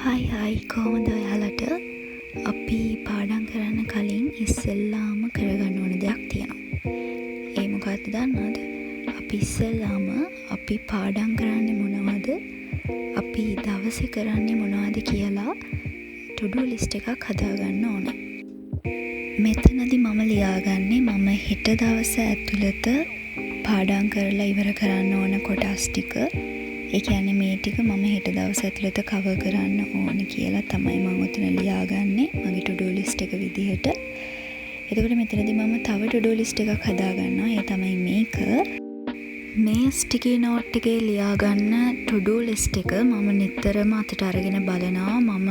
හයි කොහොමද ඔයාලට? අපි පාඩම් කරන්න කලින් ඉස්සෙල්ලාම කරගන්න ඕන දෙයක් තියෙනවා. ඒ මොකක්ද දන්නවද? අපි ඉස්සෙල්ලාම අපි පාඩම් කරන්නේ මොනවද? අපි දවසේ කරන්නේ මොනවද කියලා to-do list එකක් හදාගන්න ඕනේ. මෙතනදී මම ලියාගන්නේ මම හෙට දවස ඇතුළත පාඩම් කරලා ඉවර කරන්න ඕන කොටස් ටික. ඒ කියන්නේ මේ ටික මම හෙට දවස් ඇතුළත කවර් කරන්න ඕන කියලා තමයි මම උතන ලියාගන්නේ මගේ to-do list එක විදිහට. එතකොට මෙතනදී මම තව to-do list එකක් හදාගන්නවා. ඒ තමයි මේක. මේ sticky note එකේ ලියාගන්න to-do list එක මම නිතරම අතට අරගෙන බලනවා. මම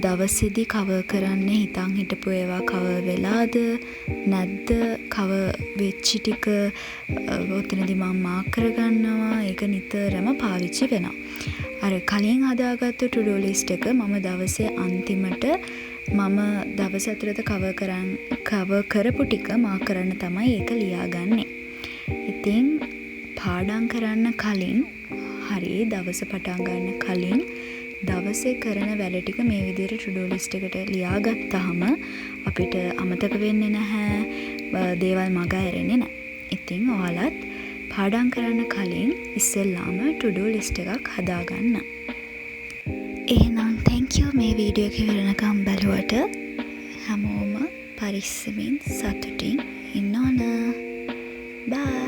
දවසේදී කවර් කරන්න හිතන් හිටපු ඒවා කවර් වෙලාද නැද්ද, කවර් වෙච්ච ටික ඔතනදී මම මාක් කරගන්නවා. ඒක නිතරම පාවිච්චි වෙනවා. අර කලින් හදාගත්තු to-do list එක මම දවසේ අන්තිමට මම දවස් ඇතුළත කවර් කරපු ටික මාක් කරන්න තමයි ඒක ලියාගන්නේ. ඉතින් පාඩම් කරන්න කලින් හරි දවස පටන් ගන්න කලින් දවසේ කරන වැඩ ටික මේ විදිහට to-do list එකට ලියාගත්තාම අපිට අමතක වෙන්නේ නැහැ, දේවල් මග ඇරෙන්නේ නැහැ. ඉතින් ඔයාලත් පාඩම් කරන්න කලින් ඉස්සෙල්ලාම to-do list එකක් හදාගන්න. එහෙනම් thank you මේ වීඩියෝ එක ඉවරනකම් බලුවට. හැමෝම පරිස්සමින් සතුටින් ඉන්න ඕන. Bye.